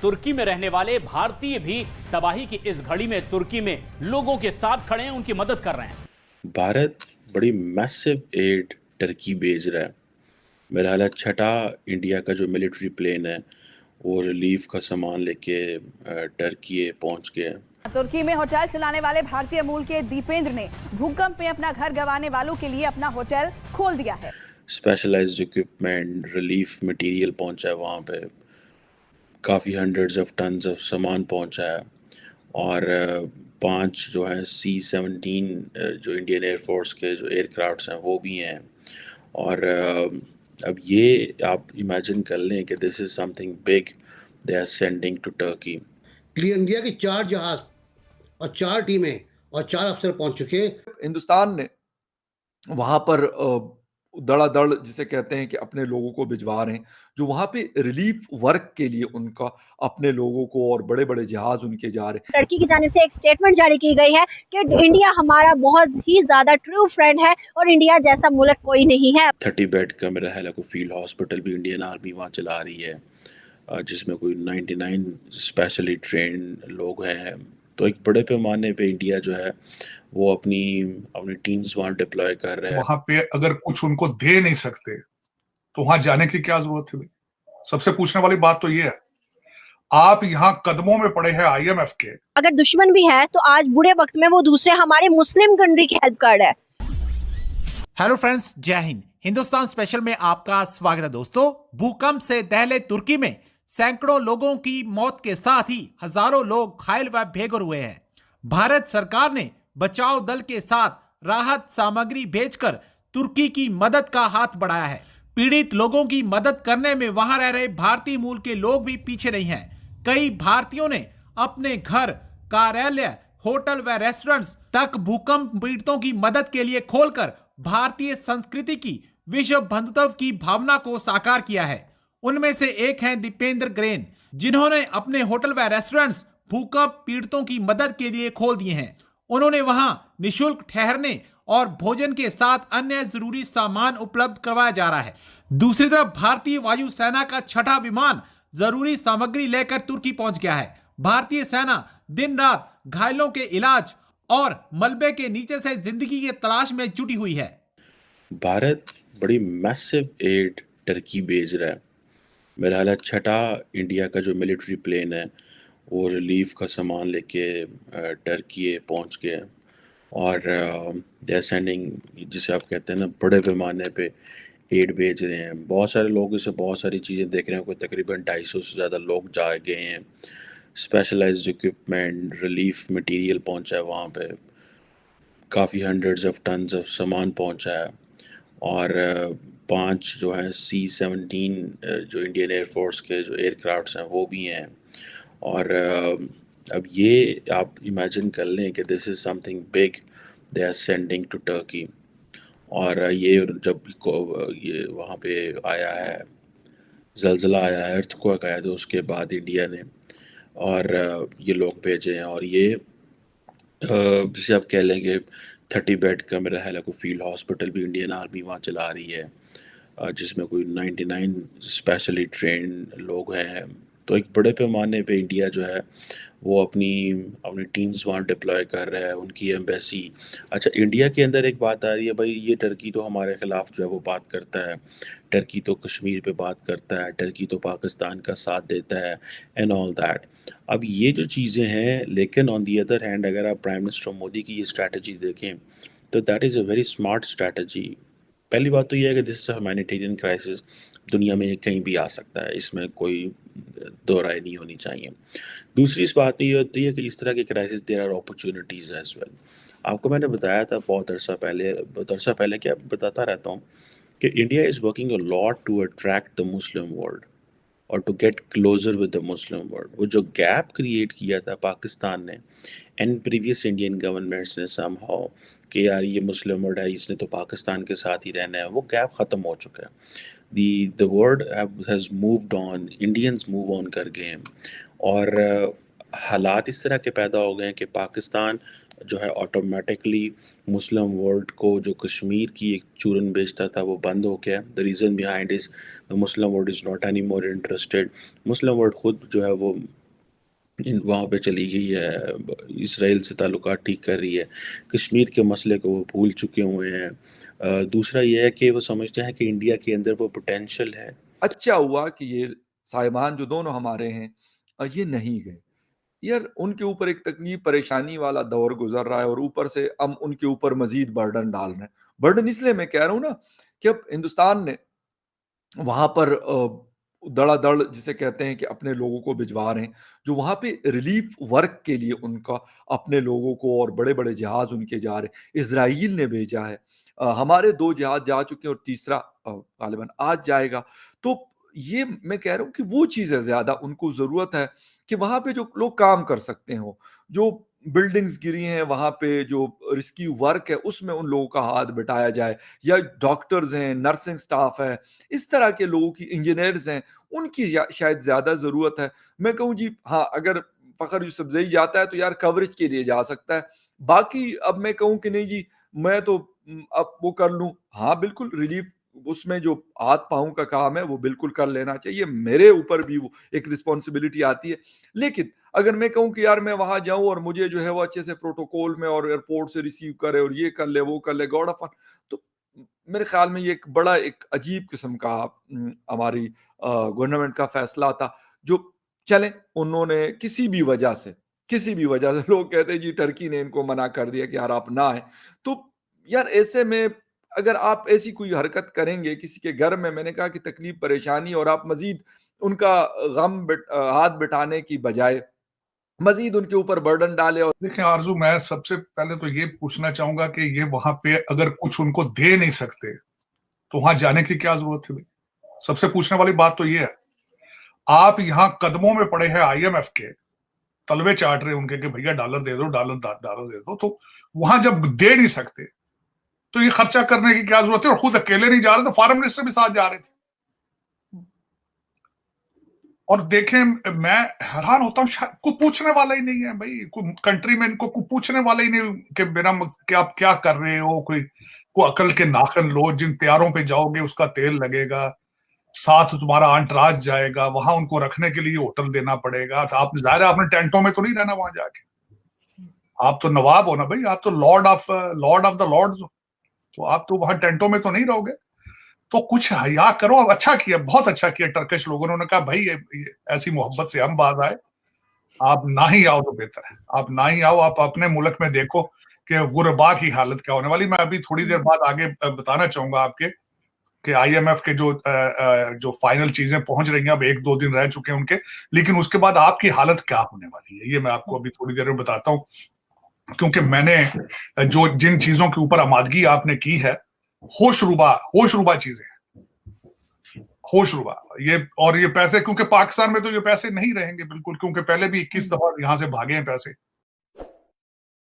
तुर्की में रहने वाले भारतीय भी तबाही की इस घड़ी में तुर्की में लोगों के साथ खड़े हैं, उनकी मदद कर रहे हैं। भारत बड़ी मैसिव एड टर्की भेज रहा है। मेरा हाल छठा इंडिया का जो मिलिट्री प्लेन है वो रिलीफ का सामान लेके टर्की पहुंच गया है। तुर्की में होटल चलाने वाले भारतीय मूल के दीपेंद्र ने भूकंप में अपना घर गंवाने वालों के लिए अपना होटल खोल दिया है। स्पेशलाइज्ड इक्विपमेंट रिलीफ मटेरियल पहुंचा है, वहाँ पे काफ़ी हंड्रेड्स ऑफ टन्स ऑफ सामान पहुंचा है। और 5 जो है C-17 जो इंडियन एयरफोर्स के जो एयरक्राफ्ट्स हैं वो भी हैं। और अब ये आप इमेजिन कर लें कि this is something big they are sending to Turkey. Clear India की 4 जहाज और 4 टीमें और 4 अफसर पहुंच चुके। हिंदुस्तान ने वहां पर दड़ादड़ जिसे कहते हैं कि अपने लोगों को भिजवा रहे हैं, जो वहां पे रिलीफ वर्क के लिए उनका अपने लोगों को और बड़े बड़े जहाज उनके जा रहे हैं। टर्की की जानिब से एक स्टेटमेंट जारी की गई है कि इंडिया हमारा बहुत ही ज्यादा ट्रू फ्रेंड है और इंडिया जैसा मुल्क कोई नहीं है। 30 बेड का मेरा ख्याल है कोई फील्ड हॉस्पिटल भी इंडियन आर्मी वहाँ चला रही है, जिसमें कोई 99 स्पेशली ट्रेन लोग हैं। तो एक बड़े पैमाने पे इंडिया जो है वो अपनी अपनी टीम्स वहाँ डिप्लॉय कर रहे हैं। वहां पे अगर कुछ उनको दे नहीं सकते तो वहां जाने की क्या जरूरत है? सबसे पूछने वाली बात तो ये है, आप यहाँ कदमों में पड़े हैं IMF के। अगर दुश्मन भी है तो आज बुरे वक्त में वो दूसरे हमारे मुस्लिम कंट्री की हेल्प कर रहा है। हेलो फ्रेंड्स, जय हिंद। हिंदुस्तान स्पेशल में आपका स्वागत है दोस्तों। भूकंप से दहले तुर्की में सैकड़ों लोगों की मौत के साथ ही हजारों लोग घायल व बेघर हुए हैं। भारत सरकार ने बचाव दल के साथ राहत सामग्री भेजकर तुर्की की मदद का हाथ बढ़ाया है। पीड़ित लोगों की मदद करने में वहां रह रहे भारतीय मूल के लोग भी पीछे नहीं हैं। कई भारतीयों ने अपने घर, कार्यालय, होटल व रेस्टोरेंट्स तक भूकंप पीड़ितों की मदद के लिए खोलकर भारतीय संस्कृति की विश्व बंधुत्व की भावना को साकार किया है। उनमें से एक हैं दीपेंद्र ग्रेन, जिन्होंने अपने होटल व रेस्टोरेंट्स भूकंप पीड़ितों की मदद के लिए खोल दिए हैं। उन्होंने वहां निःशुल्क ठहरने और भोजन के साथ अन्य जरूरी सामान उपलब्ध करवाया जा रहा है। दूसरी तरफ भारतीय वायुसेना का छठा विमान जरूरी सामग्री लेकर तुर्की पहुंच गया है। भारतीय सेना दिन रात घायलों के इलाज और मलबे के नीचे से जिंदगी की तलाश में जुटी हुई है। भारत बड़ी मैसिव एड टर्की भेज रहा है। मेरा हाल छठा इंडिया का जो मिलिट्री प्लेन है वो रिलीफ का सामान लेके टर्की पहुंच गया है। और दे आर सेंडिंग, जिसे आप कहते हैं ना, बड़े पैमाने पे एड भेज रहे हैं। बहुत सारे लोग इसे बहुत सारी चीज़ें देख रहे हैं। कोई तकरीबन 250 से ज़्यादा लोग जा गए हैं। स्पेशलाइज्ड इक्विपमेंट रिलीफ मटेरियल पहुंचा है, वहाँ पे काफ़ी हंड्रेड्स ऑफ टन्स ऑफ सामान पहुंचा है। और 5 जो है C-17 जो इंडियन एयरफोर्स के जो एयरक्राफ्ट्स हैं वो भी हैं। और अब ये आप इमेजिन कर लें कि this is something big they are sending to Turkey. और ये जब ये वहाँ पे आया है, ज़लज़ला आया है, अर्थक्वेक आया, तो उसके बाद इंडिया ने और ये लोग भेजे हैं। और ये जिसे आप कह लें कि 30 बेड का मेरा ख्याल है कोई फील्ड हॉस्पिटल भी इंडियन आर्मी वहाँ चला रही है, जिसमें कोई 99 स्पेशली ट्रेन लोग हैं। तो एक बड़े पैमाने पे इंडिया जो है वो अपनी अपनी टीम्स वहाँ डिप्लॉय कर रहा है, उनकी एम्बेसी। अच्छा, इंडिया के अंदर एक बात आ रही है, भाई ये टर्की तो हमारे ख़िलाफ़ जो है वो बात करता है, टर्की तो कश्मीर पे बात करता है, टर्की तो पाकिस्तान का साथ देता है एंड ऑल दैट। अब ये जो चीज़ें हैं, लेकिन ऑन दी अदर हैंड अगर आप प्राइम मिनिस्टर मोदी की ये स्ट्रैटेजी देखें तो that is a very smart strategy. पहली बात तो ये है कि this is a humanitarian crisis, दुनिया में ये कहीं भी आ सकता है, इसमें कोई दो राय नहीं होनी चाहिए। दूसरी इस बात ये होती है कि इस तरह के crisis there are opportunities as well. आपको मैंने बताया था बहुत अरसा पहले क्या बताता रहता हूँ कि India is working a lot to attract the Muslim world और to get closer with the Muslim world. वो जो गैप क्रिएट किया था पाकिस्तान ने एंड प्रीवियस इंडियन गवर्नमेंट्स ने समहाउ कि यार ये मुस्लिम वर्ल्ड है, इसने तो पाकिस्तान के साथ ही रहना है, वो गैप ख़त्म हो चुका है। The world has moved on, Indians move on कर गए हैं। और हालात इस तरह के पैदा हो गए हैं कि पाकिस्तान जो है ऑटोमेटिकली मुस्लिम वर्ल्ड को जो कश्मीर की एक चूरन बेचता था वो बंद हो गया। The reason behind is the Muslim world is not any more interested. Muslim world खुद जो है वो वहाँ पे चली गई है, इसराइल से ताल्लुकात ठीक कर रही है, कश्मीर के मसले को वो भूल चुके हुए हैं। दूसरा ये है कि वो समझते हैं कि इंडिया के अंदर वो पोटेंशियल है। अच्छा हुआ कि ये साहिबान जो दोनों हमारे हैं ये नहीं गए। यार उनके ऊपर एक तकलीफ परेशानी वाला दौर गुजर रहा है और ऊपर से हम उनके ऊपर मजीद बर्डन डाल रहे हैं। बर्डन इसलिए मैं कह रहा हूँ ना कि अब हिंदुस्तान ने वहां पर दड़ादड़ जिसे कहते हैं कि अपने लोगों को भिजवा रहे हैं, जो वहां पे रिलीफ वर्क के लिए उनका अपने लोगों को और बड़े बड़े जहाज उनके जा रहे हैं। इजराइल ने भेजा है, हमारे 2 जहाज जा चुके हैं और तीसरा गालिबन आज जाएगा। तो ये मैं कह रहा हूँ कि वो चीज़ है ज़्यादा उनको ज़रूरत है कि वहाँ पे जो लोग काम कर सकते हो, जो बिल्डिंग्स गिरी हैं वहाँ पे जो रिस्क्यू वर्क है उसमें उन लोगों का हाथ बटाया जाए, या डॉक्टर्स हैं, नर्सिंग स्टाफ है, इस तरह के लोगों की, इंजीनियर्स हैं, उनकी शायद ज़्यादा ज़रूरत है। मैं कहूँ जी हाँ, अगर फ़खर यूसुफज़ई जाता है तो यार कवरेज के लिए जा सकता है। बाकी अब मैं कहूँ कि नहीं जी मैं तो अब वो कर लूँ, हाँ बिल्कुल रिलीफ उसमें जो हाथ-पाँव का काम है वो बिल्कुल कर लेना चाहिए। मेरे ऊपर भी वो एक रिस्पॉन्सिबिलिटी आती है। लेकिन अगर मैं कहूँ कि यार मैं वहाँ जाऊँ और मुझे जो है वो अच्छे से प्रोटोकॉल में और एयरपोर्ट से रिसीव करे और ये कर ले, वो कर ले, गॉड ऑफ फन, तो मेरे ख्याल में ये एक बड़ा एक अजीब किस्म का हमारी गवर्नमेंट का फैसला था, जो चलें उन्होंने किसी भी वजह से लोग कहते हैं जी टर्की ने इनको मना कर दिया कि यार आप ना आएँ। तो यार ऐसे में अगर आप ऐसी कोई हरकत करेंगे किसी के घर में, मैंने कहा कि तकलीफ परेशानी, और आप मज़ीद उनका हाथ बिठाने की बजाय मज़ीद उनके ऊपर बर्डन डालें। और देखिए आरज़ू, मैं सबसे पहले तो ये पूछना चाहूँगा कि ये वहाँ पे अगर कुछ उनको दे नहीं सकते, तो वहाँ जाने की क्या ज़रूरत है भई? सबसे पूछने वाली बात तो ये है। आप यहाँ कदमों में पड़े हैं आईएमएफ के, तलवे चाट रहे हैं उनके कि भैया डॉलर दे दो, डॉलर दे दो, तो वहाँ जब दे नहीं सकते, तो ये खर्चा करने की क्या ज़रूरत है? और खुद अकेले नहीं जा रहे, तो फॉरेन मिनिस्टर भी साथ जा रहे थे। और देखें, मैं हैरान होता हूँ, कोई पूछने वाला ही नहीं है भाई, कोई कंट्री में इनको कोई पूछने वाला ही नहीं कि मेरा कि आप क्या कर रहे हो। कोई अकल के नाखन लो, जिन तैयारों पे जाओगे उसका तेल लगेगा, साथ तुम्हारा अंतराज जाएगा, वहां उनको रखने के लिए होटल देना पड़ेगा। तो आप जाहिर है आपने टेंटों में तो नहीं रहना वहां जाके, आप तो नवाब हो ना भाई, आप तो लॉर्ड ऑफ द लॉर्ड्स हो, तो आप तो वहां टेंटों में तो नहीं रहोगे। तो कुछ हया करो। अच्छा किया, बहुत अच्छा किया टर्किश लोगों ने, उन्होंने कहा भाई ये ऐसी मोहब्बत से हम बाज आए, आप ना ही आओ तो बेहतर है, आप ना ही आओ। आप अपने मुल्क में देखो कि गुरबा की हालत क्या होने वाली। मैं अभी थोड़ी देर बाद आगे बताना चाहूंगा आपके कि आईएमएफ के जो फाइनल चीजें पहुंच रही हैं, अब 1-2 दिन रह चुके हैं उनके, लेकिन उसके बाद आपकी हालत क्या होने वाली है ये मैं आपको अभी थोड़ी देर में बताता हूं। क्योंकि मैंने जिन चीजों के ऊपर आमादगी आपने की है, होशरुबा चीजें, होशरुबा ये पैसे, क्योंकि पाकिस्तान में तो ये पैसे नहीं रहेंगे बिल्कुल, क्योंकि पहले भी 21 दफा यहां से भागे हैं पैसे।